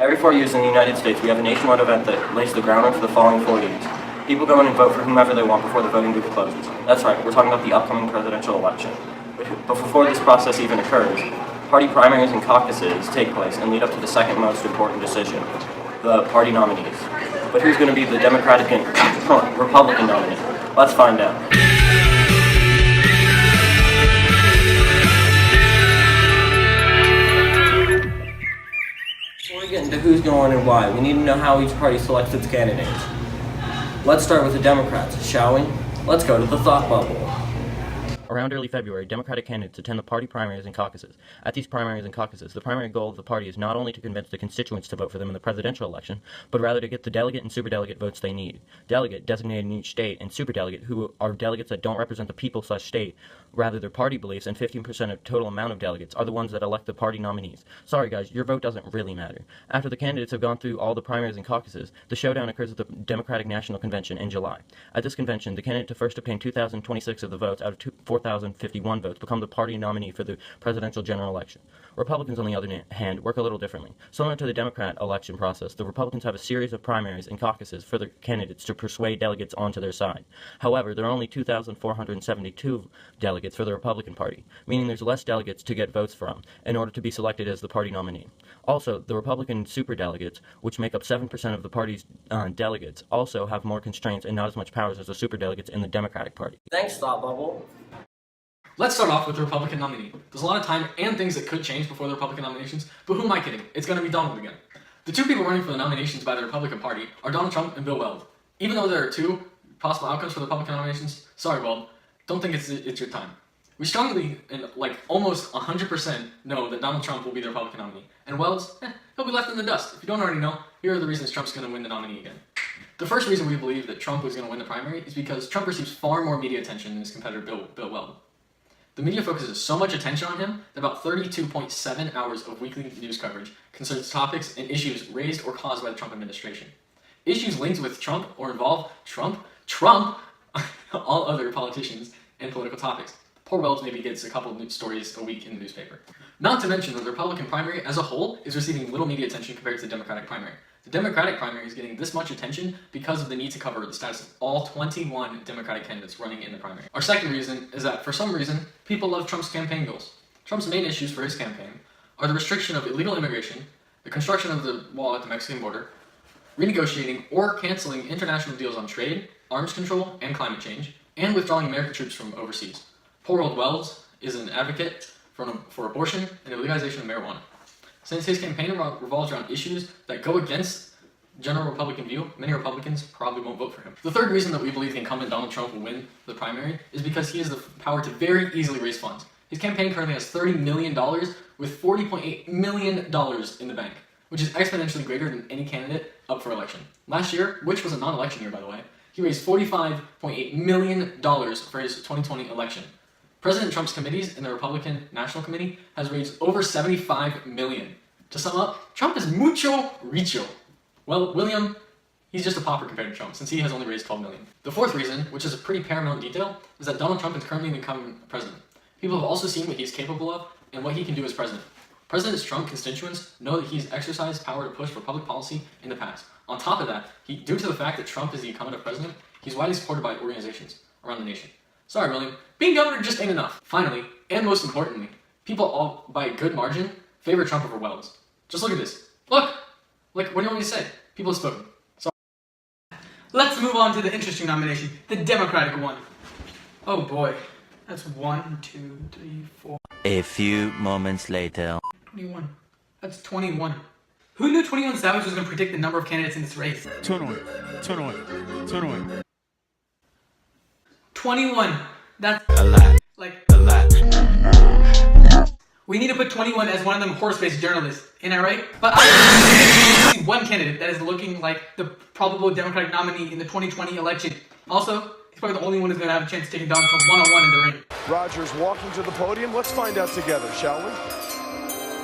Every 4 years in the United States, we have a nationwide event that lays the groundwork for the following 4 years. People go in and vote for whomever they want before the voting booth closes. That's right, we're talking about the upcoming presidential election. But before this process even occurs, party primaries and caucuses take place and lead up to the second most important decision, the party nominees. But who's going to be the Democratic and Republican nominee? Let's find out. Before we get into who's going and why, we need to know how each party selects its candidates. Let's start with the Democrats, shall we? Let's go to the thought bubble. Around early February, Democratic candidates attend the party primaries and caucuses. At these primaries and caucuses, the primary goal of the party is not only to convince the constituents to vote for them in the presidential election, but rather to get the delegate and superdelegate votes they need. Delegate, designated in each state, and superdelegate, who are delegates that don't represent the people/state, rather their party beliefs, and 15% of total amount of delegates, are the ones that elect the party nominees. Sorry guys, your vote doesn't really matter. After the candidates have gone through all the primaries and caucuses, the showdown occurs at the Democratic National Convention in July. At this convention, the candidate to first obtain 2,026 of the votes out of 4,051 votes become the party nominee for the presidential general election. Republicans, on the other hand, work a little differently. Similar to the Democrat election process, the Republicans have a series of primaries and caucuses for their candidates to persuade delegates onto their side. However, there are only 2,472 delegates for the Republican Party, meaning there's less delegates to get votes from in order to be selected as the party nominee. Also, the Republican superdelegates, which make up 7% of the party's delegates, also have more constraints and not as much powers as the superdelegates in the Democratic Party. Thanks, Thought Bubble. Let's start off with the Republican nominee. There's a lot of time and things that could change before the Republican nominations, but who am I kidding? It's going to be Donald again. The two people running for the nominations by the Republican Party are Donald Trump and Bill Weld. Even though there are two possible outcomes for the Republican nominations, sorry Weld, don't think it's your time. We strongly, and almost 100% know that Donald Trump will be the Republican nominee. And Wells, he'll be left in the dust. If you don't already know, here are the reasons Trump's going to win the nominee again. The first reason we believe that Trump is going to win the primary is because Trump receives far more media attention than his competitor Bill Weld. The media focuses so much attention on him that about 32.7 hours of weekly news coverage concerns topics and issues raised or caused by the Trump administration. Issues linked with Trump or involve Trump, all other politicians, and political topics. Poor Wells maybe gets a couple of news stories a week in the newspaper. Not to mention that the Republican primary as a whole is receiving little media attention compared to the Democratic primary. The Democratic primary is getting this much attention because of the need to cover the status of all 21 Democratic candidates running in the primary. Our second reason is that, for some reason, people love Trump's campaign goals. Trump's main issues for his campaign are the restriction of illegal immigration, the construction of the wall at the Mexican border, renegotiating or canceling international deals on trade, arms control, and climate change, and withdrawing American troops from overseas. Poor old Wells is an advocate for abortion and the legalization of marijuana. Since his campaign revolves around issues that go against general Republican view, many Republicans probably won't vote for him. The third reason that we believe the incumbent Donald Trump will win the primary is because he has the power to very easily raise funds. His campaign currently has $30 million with $40.8 million in the bank, which is exponentially greater than any candidate up for election. Last year, which was a non-election year by the way, he raised $45.8 million for his 2020 election. President Trump's committees in the Republican National Committee has raised over $75 million. To sum up, Trump is mucho rico. Well, William, he's just a pauper compared to Trump, since he has only raised $12 million. The fourth reason, which is a pretty paramount detail, is that Donald Trump is currently the incumbent president. People have also seen what he's capable of and what he can do as president. President Trump's constituents know that he's exercised power to push for public policy in the past. On top of that, due to the fact that Trump is the incumbent of president, he's widely supported by organizations around the nation. Sorry, William. Being governor just ain't enough. Finally, and most importantly, people all, by a good margin, favor Trump over Wells. Just look at this. Look! What do you want me to say? People have spoken. Sorry. Let's move on to the interesting nomination, the Democratic one. Oh boy. That's 1, 2, 3, 4. A few moments later. 21. That's 21. Who knew 21 Savage was going to predict the number of candidates in this race? 21. 21. That's A lot. a lot. We need to put 21 as one of them horse-based journalists. Ain't that right? But I see one candidate that is looking like the probable Democratic nominee in the 2020 election. Also, he's probably the only one who's going to have a chance of taking Donald Trump one-on-one in the ring. Rogers walking to the podium. Let's find out together, shall we?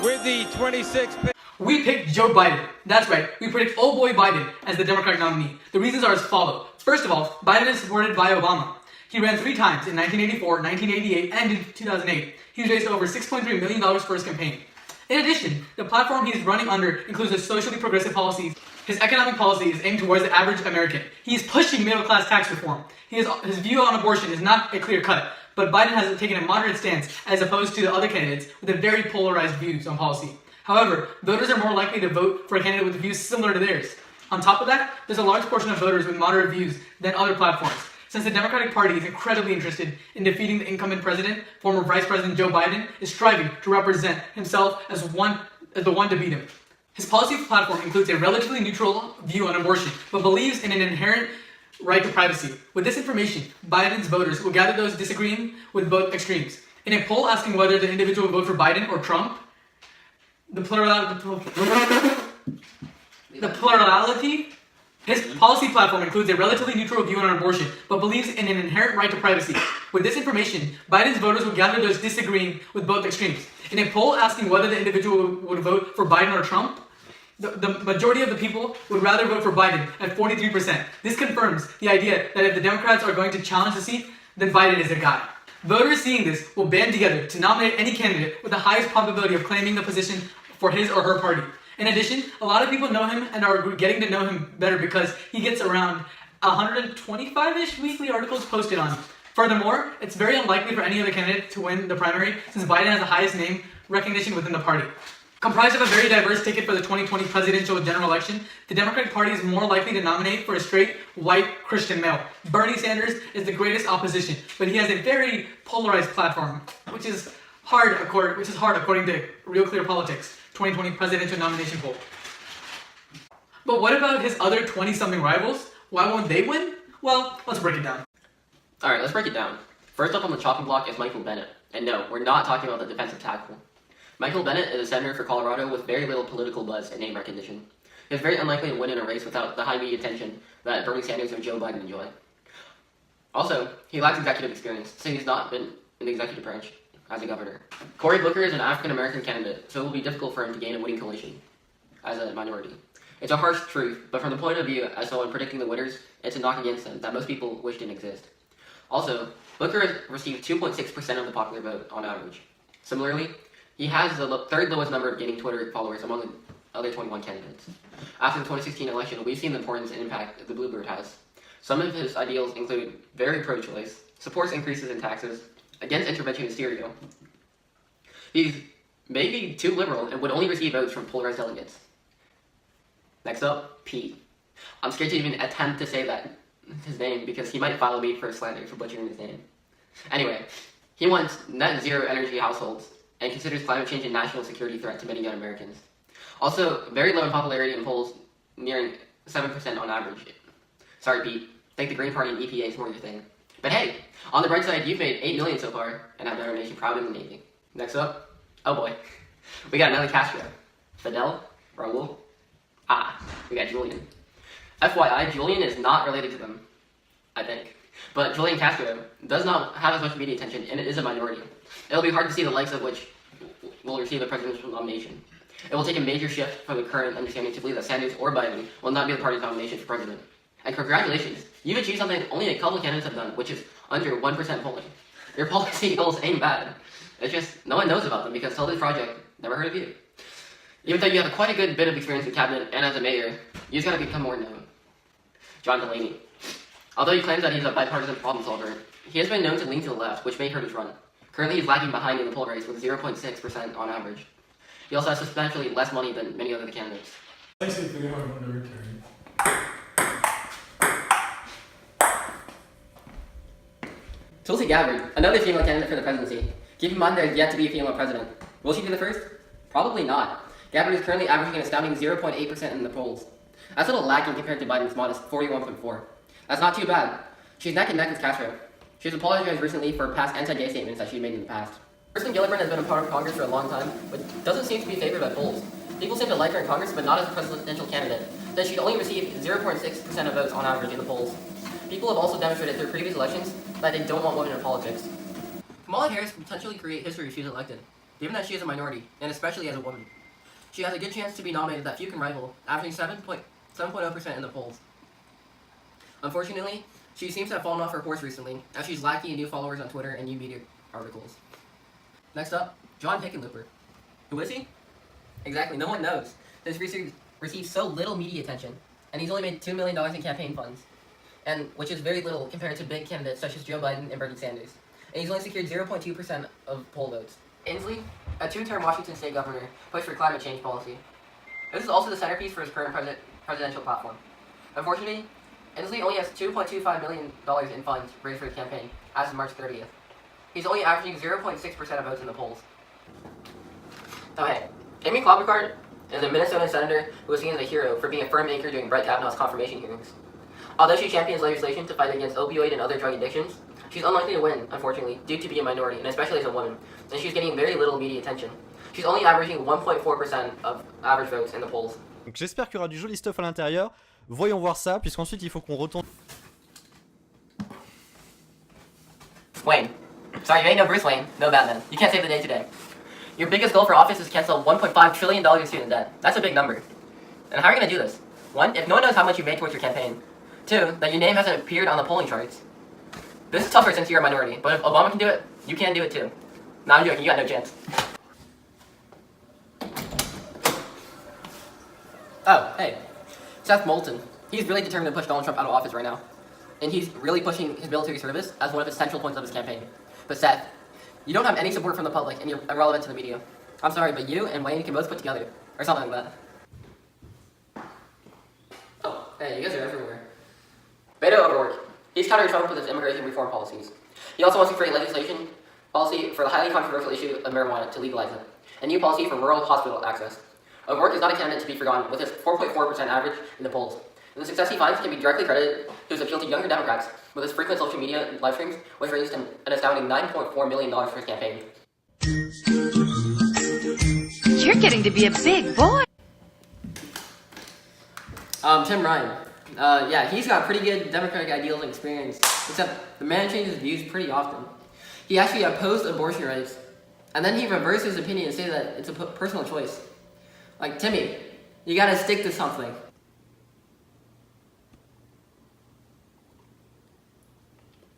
With the 26th pick. We picked Joe Biden. That's right. We predict old boy Biden as the Democratic nominee. The reasons are as follow. First of all, Biden is supported by Obama. He ran 3 times in 1984, 1988, and in 2008. He's raised over $6.3 million for his campaign. In addition, the platform he is running under includes a socially progressive policies. His economic policy is aimed towards the average American. He is pushing middle-class tax reform. His view on abortion is not a clear cut, but Biden has taken a moderate stance as opposed to the other candidates with a very polarized views on policy. However, voters are more likely to vote for a candidate with views similar to theirs. On top of that, there's a large portion of voters with moderate views than other platforms. Since the Democratic Party is incredibly interested in defeating the incumbent president, former Vice President Joe Biden is striving to represent himself as the one to beat him. His policy platform includes a relatively neutral view on abortion, but believes in an inherent right to privacy. With this information, Biden's voters will gather those disagreeing with both extremes. In a poll asking whether the individual will vote for Biden or Trump, the plurality. His policy platform includes a relatively neutral view on abortion, but believes in an inherent right to privacy. With this information, Biden's voters will gather those disagreeing with both extremes. In a poll asking whether the individual would vote for Biden or Trump, the majority of the people would rather vote for Biden at 43%. This confirms the idea that if the Democrats are going to challenge the seat, then Biden is the guy. Voters seeing this will band together to nominate any candidate with the highest probability of claiming the position for his or her party. In addition, a lot of people know him and are getting to know him better because he gets around 125-ish weekly articles posted on. Furthermore, it's very unlikely for any other candidate to win the primary since Biden has the highest name recognition within the party. Comprised of a very diverse ticket for the 2020 presidential general election, the Democratic Party is more likely to nominate for a straight, white, Christian male. Bernie Sanders is the greatest opposition, but he has a very polarized platform, which is hard according to Real Clear Politics 2020 presidential nomination poll. But what about his other 20-something rivals? Why won't they win? Well, let's break it down. Alright, let's break it down. First up on the chopping block is Michael Bennet. And no, we're not talking about the defensive tackle. Michael Bennet is a senator for Colorado with very little political buzz and name recognition. He is very unlikely to win in a race without the high media attention that Bernie Sanders or Joe Biden enjoy. Also, he lacks executive experience, so he's not been in the executive branch as a governor. Cory Booker is an African-American candidate, so it will be difficult for him to gain a winning coalition as a minority. It's a harsh truth, but from the point of view as someone predicting the winners, it's a knock against them that most people wish didn't exist. Also, Booker has received 2.6% of the popular vote on average. Similarly, he has the third lowest number of gaining Twitter followers among the other 21 candidates. After the 2016 election, we've seen the importance and impact the Bluebird has. Some of his ideals include very pro-choice, supports increases in taxes, against intervention in Syria. He's maybe too liberal and would only receive votes from polarized delegates. Next up, Pete. I'm scared to even attempt to say his name because he might follow me for slander for butchering his name. Anyway, he wants net zero energy households and considers climate change a national security threat to many young Americans. Also, very low in popularity in polls, nearing 7% on average. Sorry, Pete. Think the Green Party and EPA is more your thing. But hey, on the bright side, you've made $8 million so far and have done our nation proud in the Navy. Next up, oh boy, we got Nelly Castro, Fidel, Raul. We got Julian. FYI, Julian is not related to them, I think. But Julian Castro does not have as much media attention and it is a minority. It'll be hard to see the likes of which will receive a presidential nomination. It will take a major shift from the current understanding to believe that Sanders or Biden will not be the party's nomination for president. And congratulations, you've achieved something only a couple candidates have done, which is under 1% polling. Your policy goals ain't bad. It's just no one knows about them because till this project never heard of you. Even though you have quite a good bit of experience in cabinet and as a mayor, you just gotta become more known. John Delaney. Although he claims that he's a bipartisan problem solver, he has been known to lean to the left, which may hurt his run. Currently, he's lagging behind in the poll race with 0.6% on average. He also has substantially less money than many other candidates. Tulsi Gabbard, another female candidate for the presidency. Keep in mind there is yet to be a female president. Will she be the first? Probably not. Gabbard is currently averaging an astounding 0.8% in the polls. That's a little lacking compared to Biden's modest 41.4%. That's not too bad. She's neck and neck with Castro. She's apologized recently for past anti-gay statements that she made in the past. Kirsten Gillibrand has been a part of Congress for a long time, but doesn't seem to be favored by polls. People seem to like her in Congress, but not as a presidential candidate. That she'd only received 0.6% of votes on average in the polls. People have also demonstrated through previous elections that they don't want women in politics. Kamala Harris could potentially create history if she's elected, given that she is a minority, and especially as a woman. She has a good chance to be nominated that few can rival, averaging 7.0% in the polls. Unfortunately, she seems to have fallen off her horse recently, as she's lacking in new followers on Twitter and new media articles. Next up, John Hickenlooper. Who is he? Exactly, no one knows. This research receives so little media attention, and he's only made $2 million in campaign funds, and which is very little compared to big candidates such as Joe Biden and Bernie Sanders. And he's only secured 0.2% of poll votes. Inslee, a two-term Washington state governor, pushed for climate change policy. This is also the centerpiece for his current presidential platform. Unfortunately, Inslee only has $2.25 million in funds raised for his campaign as of March 30th. He's only averaging 0.6% of votes in the polls. Okay, Amy Klobuchar is a Minnesota senator who was seen as a hero for being a firm anchor during Brett Kavanaugh's confirmation hearings. Although she champions legislation to fight against opioid and other drug addictions, she's unlikely to win, unfortunately, due to being a minority, and especially as a woman, and she's getting very little media attention. She's only averaging 1.4% of average votes in the polls. Donc j'espère qu'il y aura du joli stuff à l'intérieur. Voyons voir ça, puisqu'ensuite il faut qu'on retourne. Wayne. Sorry, you ain't no Bruce Wayne, no Batman. You can't save the day today. Your biggest goal for office is to cancel $1.5 trillion in student debt. That's a big number. And how are you going to do this? One, if no one knows how much you made towards your campaign. Two, that your name hasn't appeared on the polling charts. This is tougher since you're a minority, but if Obama can do it, you can do it too. No, I'm joking, you got no chance. Oh, hey. Seth Moulton. He's really determined to push Donald Trump out of office right now. And he's really pushing his military service as one of his central points of his campaign. But Seth, you don't have any support from the public and you're irrelevant to the media. I'm sorry, but you and Wayne can both put together. Or something like that. Oh, hey, you guys are everywhere. Beto O'Rourke. He's countering Trump with his immigration reform policies. He also wants to create legislation policy for the highly controversial issue of marijuana to legalize it. A new policy for rural hospital access. O'Rourke is not a candidate to be forgotten with his 4.4% average in the polls. And the success he finds can be directly credited to his appeal to younger Democrats with his frequent social media live streams, which raised him an astounding $9.4 million for his campaign. You're getting to be a big boy. Tim Ryan. Yeah, he's got pretty good Democratic ideals and experience, except the man changes his views pretty often. He actually opposed abortion rights, and then he reversed his opinion and said that it's a personal choice. Like, Timmy, you gotta stick to something.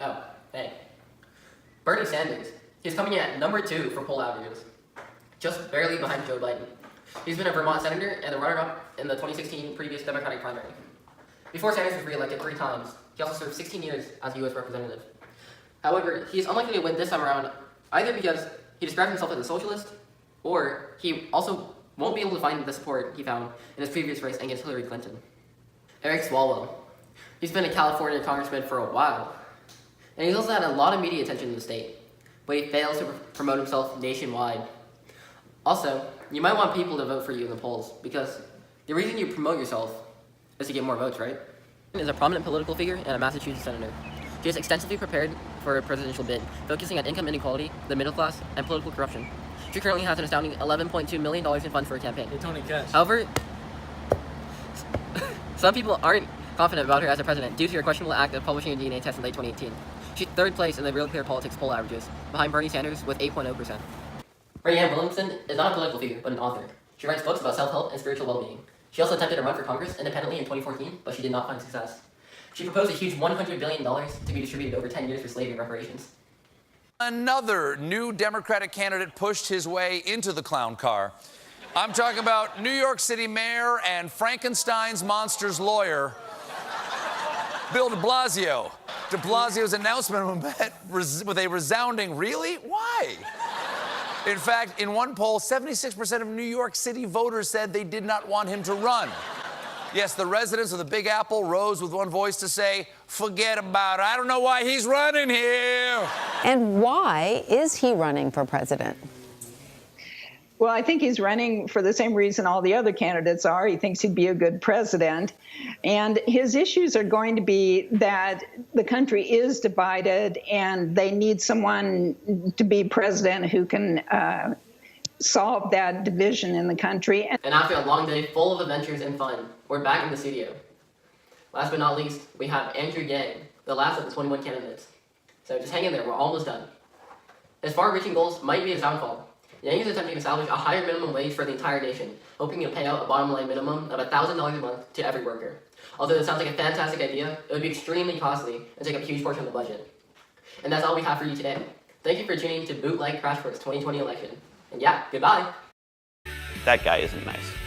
Oh, hey. Bernie Sanders. He's coming in at number 2 for poll averages, just barely behind Joe Biden. He's been a Vermont senator and the runner-up in the 2016 previous Democratic primary. Before Sanders was re-elected 3 times, he also served 16 years as a U.S. representative. However, he's unlikely to win this time around, either because he describes himself as a socialist, or he also won't be able to find the support he found in his previous race against Hillary Clinton. Eric Swalwell. He's been a California congressman for a while, and he's also had a lot of media attention in the state, but he fails to promote himself nationwide. Also, you might want people to vote for you in the polls, because the reason you promote yourself is to get more votes, right? Is a prominent political figure and a Massachusetts senator. She is extensively prepared for a presidential bid, focusing on income inequality, the middle class, and political corruption. She currently has an astounding $11.2 million in funds for her campaign. Hey, Tony Cash. However, some people aren't confident about her as a president due to her questionable act of publishing a DNA test in late 2018. She's 3rd place in the Real Clear Politics poll averages, behind Bernie Sanders with 8.0%. Marianne Williamson is not a political figure, but an author. She writes books about self-help and spiritual well-being. She also attempted to run for Congress independently in 2014, but she did not find success. She proposed a huge $100 billion to be distributed over 10 years for slavery reparations. Another new Democratic candidate pushed his way into the clown car. I'm talking about New York City Mayor and Frankenstein's monster's lawyer, Bill de Blasio. De Blasio's announcement met with a resounding, really? Why? In fact, in one poll, 76% of New York City voters said they did not want him to run. Yes, the residents of the Big Apple rose with one voice to say, forget about it. I don't know why he's running here. And why is he running for president? Well, I think he's running for the same reason all the other candidates are. He thinks he'd be a good president. And his issues are going to be that the country is divided and they need someone to be president who can solve that division in the country. And after a long day full of adventures and fun, we're back in the studio. Last but not least, we have Andrew Yang, the last of the 21 candidates. So just hang in there, we're almost done. His far-reaching goals might be his downfall. Yang is attempting to establish a higher minimum wage for the entire nation, hoping to pay out a bottom line minimum of $1,000 a month to every worker. Although it sounds like a fantastic idea, it would be extremely costly and take up a huge portion of the budget. And that's all we have for you today. Thank you for tuning in to Bootleg Crash Course 2020 election. And yeah, goodbye! that guy isn't nice.